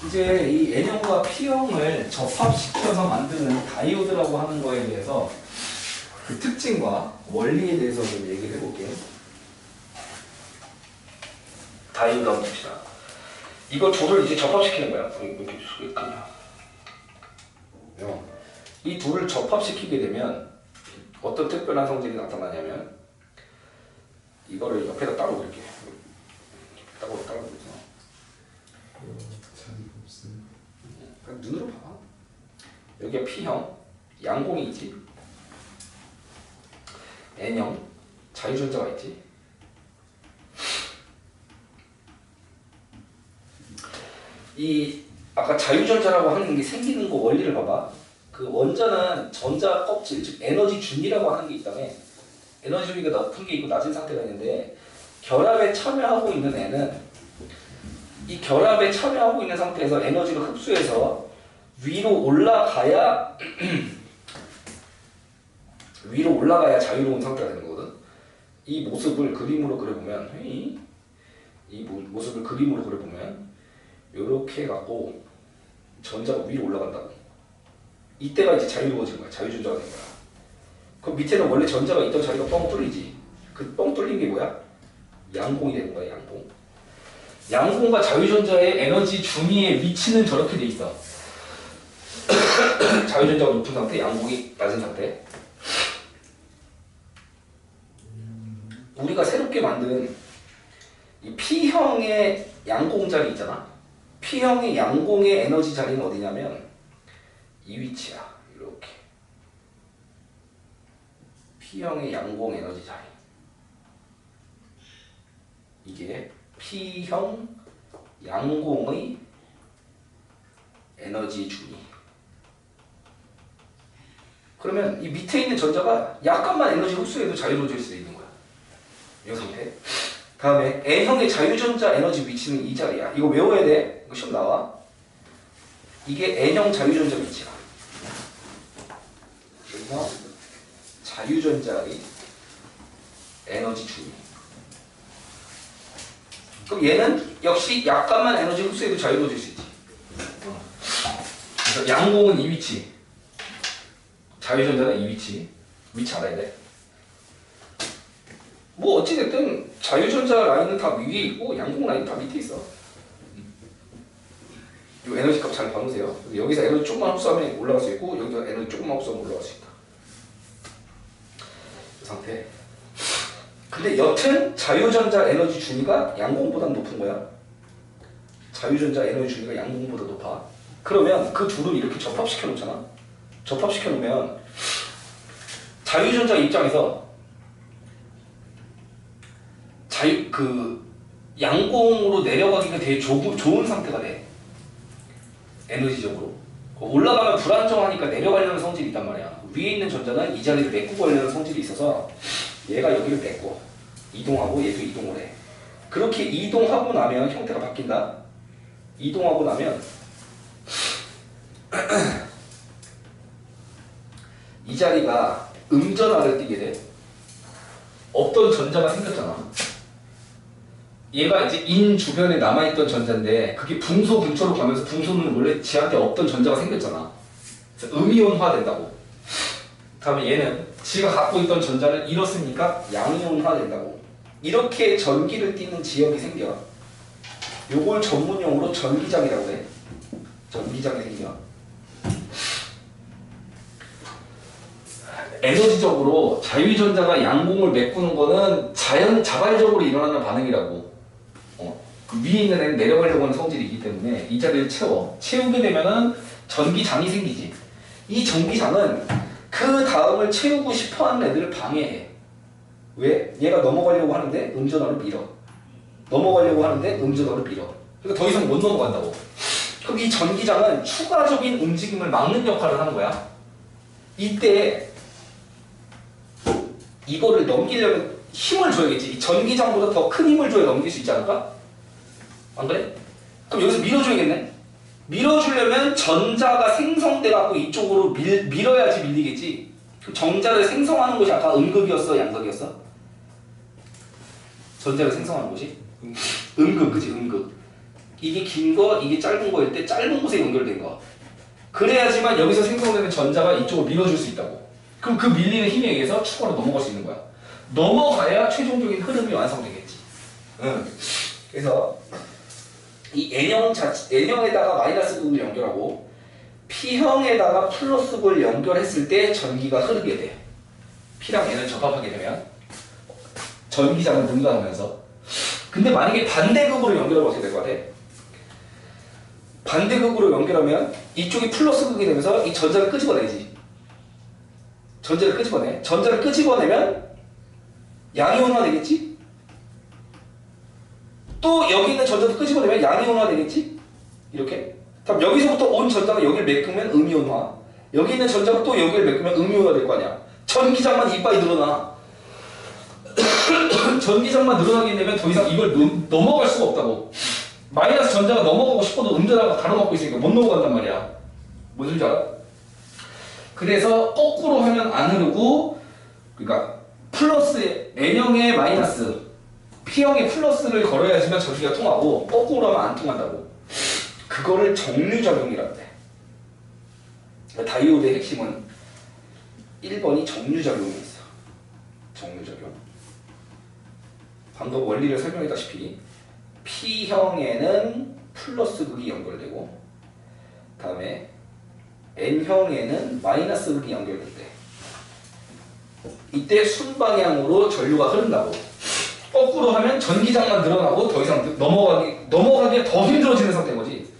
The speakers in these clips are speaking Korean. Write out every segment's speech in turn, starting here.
이제 이 N형과 P형을 접합시켜서 만드는 다이오드라고 하는 거에 대해서 그 특징과 원리에 대해서 좀 얘기를 해볼게요. 다이오드 한번 봅시다. 이거 둘을 이제 접합시키는 거야. 이 둘을 접합시키게 되면 어떤 특별한 성질이 나타나냐면 이거를 옆에다 따로 그릴게요. 따로 그려서 그냥 눈으로 봐. 여기가 P형 양공이 있지. N형 자유전자가 있지. 이 아까 자유전자라고 하는 게 생기는 거 원리를 봐봐. 그 원자는 전자 껍질, 즉 에너지 준이라고 하는 게 있다며. 에너지 준위가 높은 게 있고 낮은 상태가 있는데 결합에 참여하고 있는 애는 이 결합에 참여하고 있는 상태에서 에너지를 흡수해서 위로 올라가야 위로 올라가야 자유로운 상태가 되는 거거든. 이 모습을 그림으로 그려보면 이 모습을 그림으로 그려보면 요렇게 해갖고 전자가 위로 올라간다고. 이때가 이제 자유로워진 거야. 자유전자가 된 거야. 그럼 밑에는 원래 전자가 있던 자리가 뻥 뚫리지. 그 뻥 뚫린 게 뭐야? 양공이 되는 거야. 양공. 양공과 자유전자의 에너지 중위의 위치는 저렇게 돼 있어. 자유전자가 높은 상태, 양공이 낮은 상태. 우리가 새롭게 만든 이 P형의 양공 자리 있잖아. P형의 양공의 에너지 자리는 어디냐면 이 위치야. 이렇게. P형의 양공 에너지 자리. 이게 P형 양공의 에너지 준위. 그러면 이 밑에 있는 전자가 약간만 에너지 흡수해도 자유로워질 수 있는 거야. 이 상태. 다음에 N형의 자유전자 에너지 위치는 이 자리야. 이거 외워야 돼. 이거 시험 나와. 이게 N형 자유전자 위치야. 그래서 자유전자의 에너지 준위. 그럼 얘는 역시 약간만 에너지 흡수해도 자유로워질 수 있지. 그래서 양공은 이 위치, 자유전자는 이 위치. 위치 알아야 돼. 뭐 어찌됐든 자유전자 라인은 다 위에 있고 양공 라인은 다 밑에 있어. 이 에너지 값 잘 봐놓으세요. 여기서 에너지 조금만 흡수하면 올라갈 수 있고 여기서 에너지 조금만 흡수하면 올라갈 수 있다. 이 상태. 근데 여튼 자유전자 에너지 준위가 양공보다 높은 거야. 자유전자 에너지 준위가 양공보다 높아. 그러면 그 둘을 이렇게 접합시켜 놓잖아. 접합시켜 놓으면 자유전자 입장에서 양공으로 내려가기가 되게 좋은 상태가 돼. 에너지적으로. 올라가면 불안정하니까 내려가려는 성질이 있단 말이야. 위에 있는 전자는 이 자리를 메꾸고 가려는 성질이 있어서 얘가 여기를 메꿔. 이동하고 얘도 이동을 해. 그렇게 이동하고 나면 형태가 바뀐다. 이동하고 나면 이 자리가 음전하를 띠게 돼. 없던 전자가 생겼잖아. 얘가 이제 인 주변에 남아있던 전자인데 그게 붕소 근처로 가면서 붕소는 원래 지한테 없던 전자가 생겼잖아. 그래서 음이온화 된다고. 다음에 얘는 지가 갖고 있던 전자를 잃었으니까 양이온화 된다고. 이렇게 전기를 띠는 지역이 생겨. 요걸 전문용어로 전기장이라고 해. 전기장이 생겨. 에너지적으로 자유전자가 양공을 메꾸는 거는 자발적으로 일어나는 반응이라고. 그 위에 있는 애는 내려가려고 하는 성질이 있기 때문에 이 자리를 채워. 채우게 되면은 전기장이 생기지. 이 전기장은 그 다음을 채우고 싶어하는 애들을 방해해. 왜? 얘가 넘어가려고 하는데 음전화를 밀어. 넘어가려고 하는데 음전화를 밀어. 그러니까 더 이상 못 넘어간다고. 그럼 이 전기장은 추가적인 움직임을 막는 역할을 하는 거야. 이때 이거를 넘기려면 힘을 줘야겠지. 이 전기장보다 더 큰 힘을 줘야 넘길 수 있지 않을까? 안 그래? 그럼 여기서 밀어줘야겠네? 밀어주려면 전자가 생성돼갖고 이쪽으로 밀어야지 밀리겠지. 그럼 전자를 생성하는 곳이 아까 음극이었어? 양극이었어? 전자를 생성하는 곳이? 음극, 그치? 음극. 이게 긴 거, 이게 짧은 거일 때 짧은 곳에 연결된 거. 그래야지만 여기서 생성되는 전자가 이쪽으로 밀어줄 수 있다고. 그럼 그 밀리는 힘에 의해서 추가로 넘어갈 수 있는 거야. 넘어가야 최종적인 흐름이 완성되겠지. 그래서 이 N형에다가 마이너스 극을 연결하고 P형에다가 플러스 극을 연결했을 때 전기가 흐르게 돼. P랑 N을 접합하게 되면 전기장은 능가하면서. 근데 만약에 반대극으로 연결하면 어떻게 될 것 같아? 반대극으로 연결하면 이쪽이 플러스 극이 되면서 이 전자를 끄집어내지. 전자를 끄집어내. 전자를 끄집어내면 양이온화 되겠지? 또 여기 있는 전자도 끄집어내면 양이온화 되겠지? 이렇게. 그럼 여기서부터 온 전자가 여기를 메꾸면 음이온화. 여기 있는 전자가 또 여기를 메꾸면 음이온화 될 거 아니야. 전기장만 이빨이 늘어나. 전기장만 늘어나게 되면 더 이상 이걸 넘어갈 수가 없다고. 마이너스 전자가 넘어가고 싶어도 음전자가 가로막고 있으니까 못 넘어간단 말이야. 뭔 소리인지 알아? 그래서 거꾸로 하면 안 흐르고, 그러니까 플러스 N형의 마이너스 P형의 플러스를 걸어야지만 전기가 통하고 거꾸로 하면 안 통한다고. 그거를 정류작용이라고 해. 그러니까 다이오드의 핵심은 1번이 정류작용이 있어. 정류작용. 방금 원리를 설명했다시피 P형에는 플러스 극이 연결되고 다음에 N형에는 마이너스 극이 연결된대. 이때 순방향으로 전류가 흐른다고. 거꾸로 하면 전기장만 늘어나고 더 이상 넘어가기 더 힘들어지는 상태인 거지.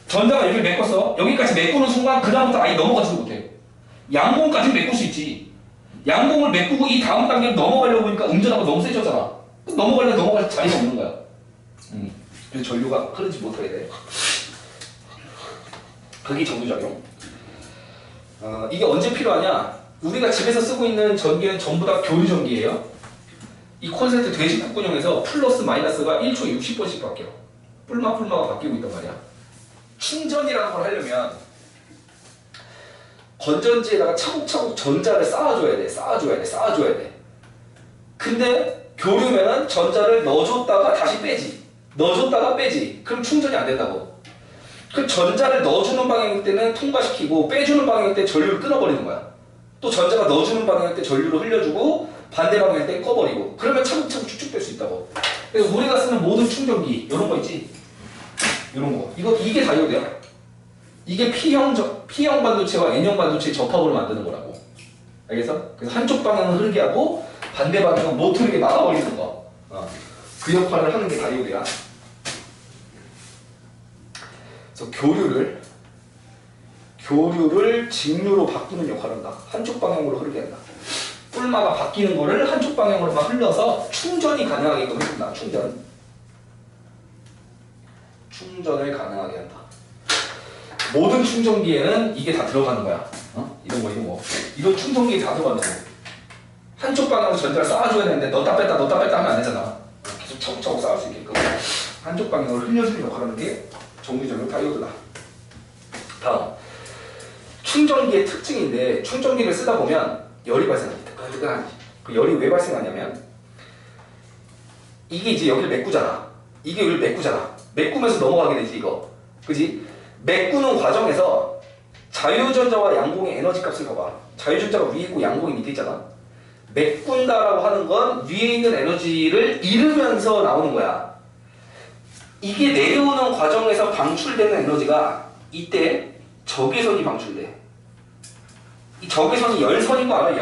전자가 여기를 메꿨어. 여기까지 메꾸는 순간 그 다음부터 아예 넘어가지도 못해. 양공까지 메꿀 수 있지. 양공을 메꾸고 이 다음 단계로 넘어가려고 하니까 음전하고 너무 세졌잖아. 넘어갈 자리가 없는 거야. 그래서 전류가 흐르지 못하게 돼. 그게 정류작용. 이게 언제 필요하냐? 우리가 집에서 쓰고 있는 전기는 전부 다 교류전기예요. 이 콘센트 되식 국군형에서 플러스 마이너스가 1초에 60번씩 바뀌어. 뿔마가 바뀌고 있단 말이야. 충전이라는 걸 하려면 건전지에다가 차곡차곡 전자를 쌓아줘야 돼. 근데 교류면은 전자를 넣어줬다가 다시 빼지. 그럼 충전이 안 된다고. 그 전자를 넣어주는 방향일 때는 통과시키고 빼주는 방향일 때 전류를 끊어버리는 거야. 또 전자가 넣어주는 방향일 때 전류를 흘려주고 반대 방향일 때 꺼버리고. 그러면 차곡차곡 쭉쭉 뺄 수 있다고. 그래서 우리가 쓰는 모든 충전기 이런 거 있지? 이런 거. 이게 다이오드야. 이게 P형 반도체와 N형 반도체의 접합으로 만드는 거라고. 알겠어? 그래서 한쪽 방향은 흐르게 하고 반대 방향은 못 흐르게 막아버리는 거. 그 역할을 하는 게 다이오드야. 그래서 교류를 직류로 바꾸는 역할을 한다. 한쪽 방향으로 흐르게 한다. 뿔마가 바뀌는 거를 한쪽 방향으로만 흘러서 충전이 가능하게끔 해준다. 충전을 가능하게 한다. 모든 충전기에는 이게 다 들어가는 거야. 이런 거. 이런 충전기에 다 들어가는 거. 한쪽 방향으로 전자를 쌓아줘야 되는데 넣었다 뺐다 하면 안 되잖아. 계속 차곡차곡 쌓을 수 있게끔 한쪽 방향으로 흘려주는 역할을 하는 게 정류전용 다이오드다. 다음, 충전기의 특징인데 충전기를 쓰다 보면 열이 발생합니다. 뜨끈뜨끈하지. 그 열이 왜 발생하냐면 이게 이제 여기를 메꾸잖아. 메꾸면서 넘어가게 되지 이거. 그지? 메꾸는 과정에서 자유전자와 양공의 에너지 값을 봐봐. 자유전자가 위에 있고 양공이 밑에 있잖아. 메꾼다라고 하는 건 위에 있는 에너지를 잃으면서 나오는 거야. 이게 내려오는 과정에서 방출되는 에너지가 이때 적외선이 방출돼. 이 적외선이 열선인 거 알아?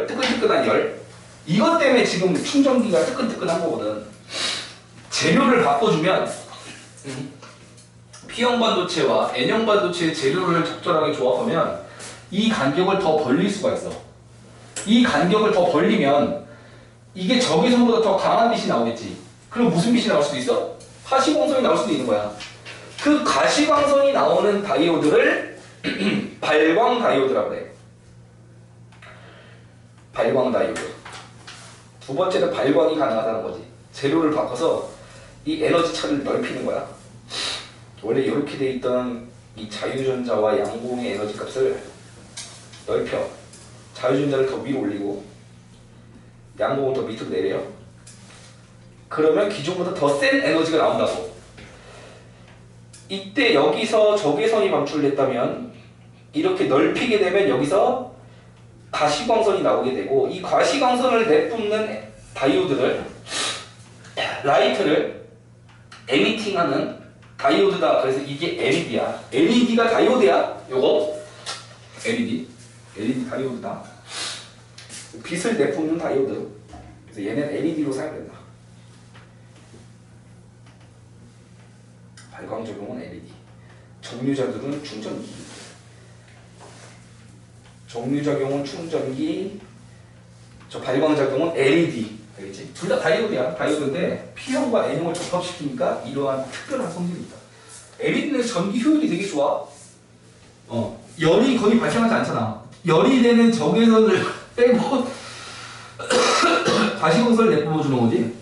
뜨끈뜨끈한 열. 이것 때문에 지금 충전기가 뜨끈뜨끈한 거거든. 재료를 바꿔주면 P형 반도체와 N형 반도체의 재료를 적절하게 조합하면 이 간격을 더 벌릴 수가 있어. 이 간격을 더 벌리면 이게 적외선보다 더 강한 빛이 나오겠지. 그럼 무슨 빛이 나올 수도 있어? 가시광선이 나올 수도 있는 거야. 그 가시광선이 나오는 다이오드를 발광 다이오드라고 해. 발광 다이오드. 두 번째는 발광이 가능하다는 거지. 재료를 바꿔서 이 에너지 차를 넓히는 거야. 원래 이렇게 돼 있던 이 자유전자와 양공의 에너지 값을 넓혀. 자유전자를 더 위로 올리고 양공을 더 밑으로 내려. 그러면 기존보다 더 센 에너지가 나온다고. 이때 여기서 적외선이 방출됐다면 이렇게 넓히게 되면 여기서 가시광선이 나오게 되고 이 가시광선을 내뿜는 다이오드를 라이트를 에미팅하는 다이오드다. 그래서 이게 LED야. LED가 다이오드야. 요거 LED 다이오드다. 빛을 내뿜는 다이오드. 그래서 얘는 LED로 사용된다. 발광 적용은 LED. 정류자들은 충전기. 정류작용은 충전기. 저 발광 작용은 LED. 알겠지? 둘 다 다이오드야. 다이오드인데 P형과 N형을 접합시키니까 이러한 특별한 성질이 있다. LED는 전기 효율이 되게 좋아. 열이 거의 발생하지 않잖아. 열이 되는 적외선을 빼고 가시광선을 내뿜어 주는 거지.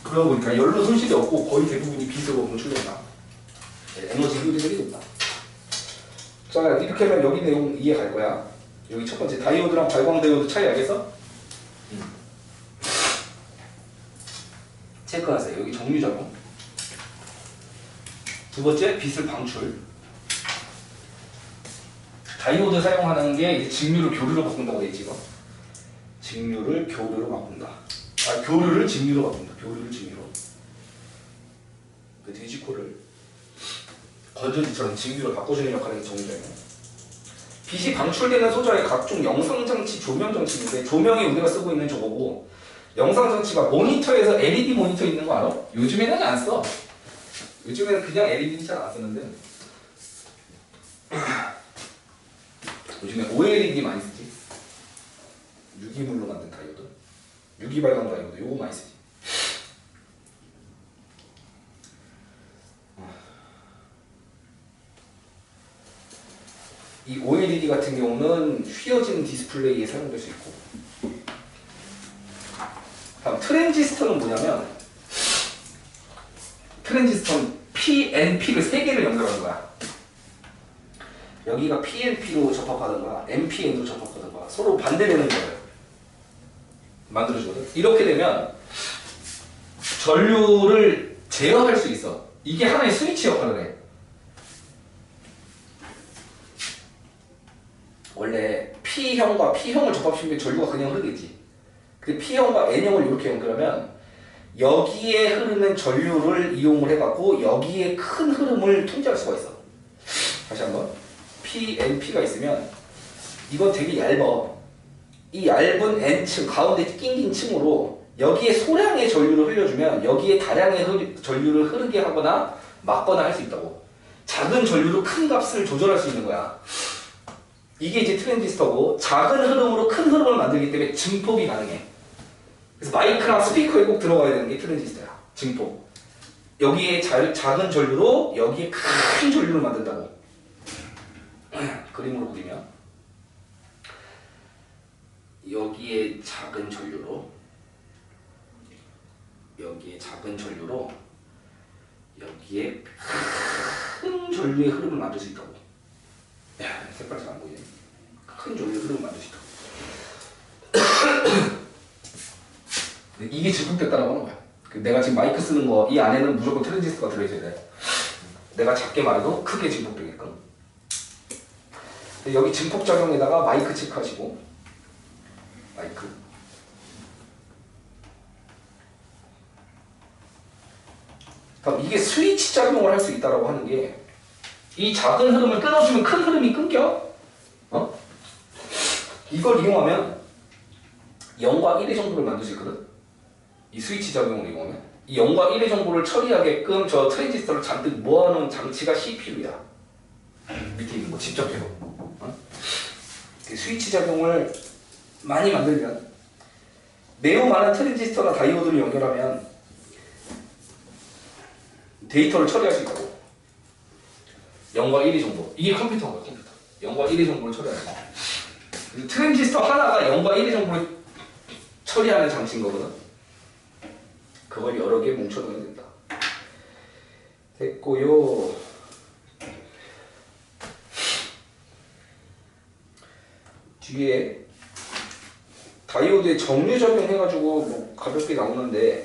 그러다 보니까 열로 손실이 없고 거의 대부분이 빛으로 방출된다. 에너지 효율이 되게 높다. 자, 이렇게 하면 여기 내용 이해 갈 거야. 여기 첫 번째 다이오드랑 발광 다이오드 차이 알겠어? 체크하세요. 여기 정류작용. 두 번째 빛을 방출. 다이오드 사용하는 게 이제 직류를 교류로 바꾼다고 돼 있지 이거. 직류를 교류로 바꾼다. 교류를 직류로 바꾼다. 교류를 직류로. 그 돼지코를 건전지처럼 직류로 바꿔주는 역할이 정류작용. 빛이 방출되는 소자의 각종 영상장치, 조명장치인데 조명이 우리가 쓰고 있는 저거고 영상장치가 모니터에서 LED 모니터 있는 거 알아? 요즘에는 안 써. 요즘에는 그냥 LED 잘 안 쓰는데 요즘에 OLED 많이 쓰지. 유기물로 만든 다이오드, 유기발광 다이오드 요거 많이 쓰지. 이 OLED 같은 경우는 휘어지는 디스플레이에 사용될 수 있고. 다음 트랜지스터는 뭐냐면 트랜지스터는 PNP를 3개를 연결하는 거야. 여기가 PNP로 접합하든가 NPN으로 접합하든가 서로 반대되는 거예요. 만들어주거든. 이렇게 되면 전류를 제어할 수 있어. 이게 하나의 스위치 역할을 해. 원래 P형과 P형을 접합시키면 전류가 그냥 흐르겠지. 근데 P형과 N형을 이렇게 연결하면 여기에 흐르는 전류를 이용을 해갖고 여기에 큰 흐름을 통제할 수가 있어. 다시 한번. PNP가 있으면 이건 되게 얇아. 이 얇은 N층, 가운데 낑긴 층으로 여기에 소량의 전류를 흘려주면 여기에 다량의 전류를 흐르게 하거나 막거나 할 수 있다고. 작은 전류로 큰 값을 조절할 수 있는 거야. 이게 이제 트랜지스터고 작은 흐름으로 큰 흐름을 만들기 때문에 증폭이 가능해. 그래서 마이크랑 스피커에 꼭 들어가야 되는 게 트랜지스터야. 증폭. 여기에 작은 전류로 여기에 큰 전류를 만든다고. 그림으로 그리면 여기에 작은 전류로 여기에 큰 전류의 흐름을 만들 수 있다고. 야, 색깔 잘 안 보이네. 큰 전류의 흐름을 만들 수 있다고. 이게 증폭됐다라고 하는 거야. 내가 지금 마이크 쓰는 거 이 안에는 무조건 트랜지스터가 들어있어야 돼. 내가 작게 말해도 크게 증폭되게끔. 여기 증폭작용에다가 마이크 체크하시고 마이크 그럼 이게 스위치 작용을 할 수 있다고 하는 게 이 작은 흐름을 끊어주면 큰 흐름이 끊겨. 이걸 이용하면 0과 1의 정보를 만들 수 있거든. 이 스위치 작용을 이용하면 이 0과 1의 정보를 처리하게끔 저 트랜지스터를 잔뜩 모아놓은 장치가 CPU야. 밑에 있는 거 직접 해서. 스위치 작용을 많이 만들면 매우 많은 트랜지스터나 다이오드를 연결하면 데이터를 처리할 수 있다고. 0과 1의 정보. 이게 컴퓨터인 거야, 컴퓨터. 0과 1의 정보를 처리하는 거. 트랜지스터 하나가 0과 1의 정보를 처리하는 장치인 거거든. 그걸 여러 개 뭉쳐놓으면 된다. 됐고요. 뒤에 다이오드에 정류작용 해가지고 뭐 가볍게 나오는데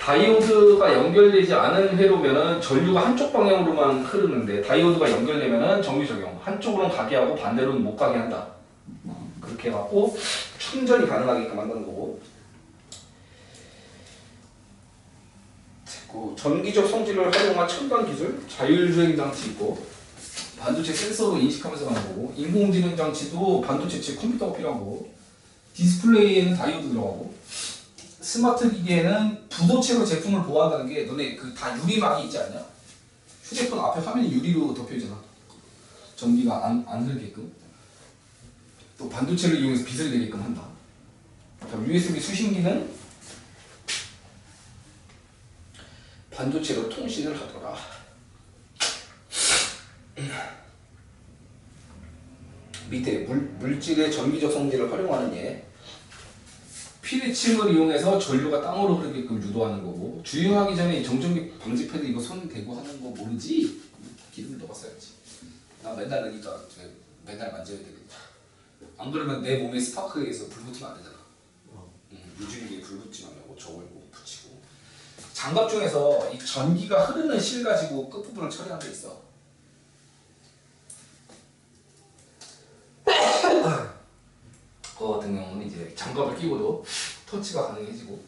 다이오드가 연결되지 않은 회로면은 전류가 한쪽 방향으로만 흐르는데 다이오드가 연결되면은 정유 적용 한쪽으로는 가게 하고 반대로는 못 가게 한다. 그렇게 해갖고 충전이 가능하게끔 한다는 거고. 그 전기적 성질을 활용한 첨단 기술, 자율주행 장치 있고 반도체 센서로 인식하면서 가는 거고, 인공지능 장치도 반도체 치 컴퓨터가 필요한 거고, 디스플레이에는 다이오드 들어가고, 스마트 기기에는 부도체로 제품을 보호한다는 게 너네 그 다 유리막이 있지 않냐? 휴대폰 앞에 화면이 유리로 덮여 있잖아. 전기가 안 흐르게끔. 또 반도체를 이용해서 빛을 내게끔 한다. USB 수신기는 반도체로 통신을 하더라. 밑에 물질의 전기적 성질을 활용하는 예. 피리침을 이용해서 전류가 땅으로 흐르게끔 유도하는 거고, 주유하기 전에 정전기 방지 패드 이거 손 대고 하는 거 모르지? 기름을 넣어봤어야지. 나 맨날 넣으니까 맨날 만져야 되겠다. 안 그러면 내 몸에 스파크에서 불 붙으면 안 되잖아. 유지기에 불 붙지 말라고 저걸 꼭 붙이고. 장갑 중에서 이 전기가 흐르는 실 가지고 끝부분을 처리한 게 있어. 그거 같은 경우는 이제 장갑을 끼고도 터치가 가능해지고,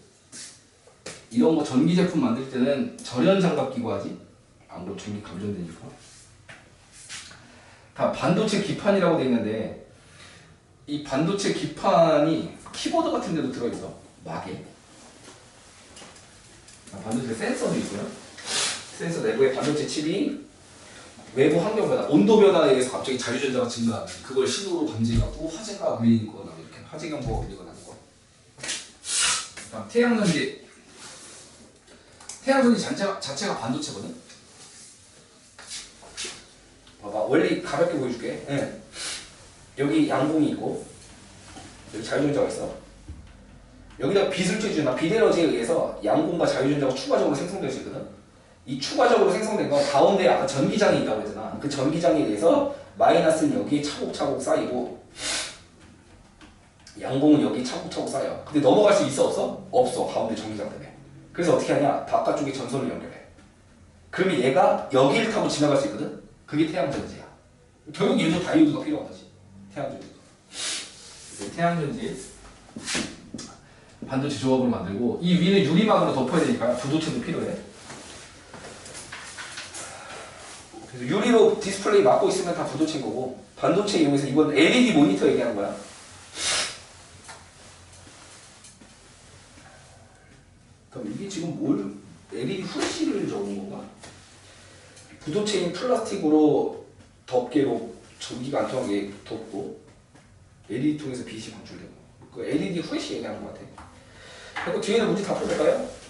이런 거 전기 제품 만들 때는 절연 장갑 끼고 하지. 아무래도 전기 감전되니까. 다 반도체 기판이라고 돼 있는데, 이 반도체 기판이 키보드 같은 데도 들어있어. 막에. 반도체 센서도 있고요. 센서 내부에 반도체 칩이 외부 환경 변화, 온도 변화에 의해서 갑자기 자유전자가 증가하면 그걸 신호로 감지해갖고 화재가 울리거나 이렇게 화재 경보가 울리거나 하는 거. 그다음 태양전지. 태양전지 자체가 반도체거든. 봐봐, 원리 가볍게 보여줄게. 네. 여기 양봉이 있고 여기 자유전자가 있어. 여기다가 빛을 쬐주나 빛에너지에 의해서 양공과 자유전자가 추가적으로 생성될 수 있거든. 이 추가적으로 생성된 건 가운데 아까 전기장이 있다고 했잖아. 그 전기장에 의해서 마이너스는 여기에 차곡차곡 쌓이고 양공은 여기 차곡차곡 쌓여. 근데 넘어갈 수 있어 없어? 없어. 가운데 전기장 때문에. 그래서 어떻게 하냐? 바깥쪽에 전선을 연결해. 그러면 얘가 여기를 타고 지나갈 수 있거든. 그게 태양전지야. 결국 얘도 다이오드가 필요하다지. 태양전지가. 태양전지 반도체 조합으로 만들고, 이 위는 유리막으로 덮어야 되니까 부도체도 필요해. 그래서 유리로 디스플레이 막고 있으면 다 부도체인 거고, 반도체 이용해서 이건 LED 모니터 얘기하는 거야. 그럼 이게 지금 뭘 LED 후레쉬를 적은 건가? 부도체인 플라스틱으로 덮개로 전기가 안 통하게 덮고 LED 통해서 빛이 방출되고, 그 LED 후레쉬 얘기하는 것 같아. 그리고 뒤에는 문제 다 풀어볼까요?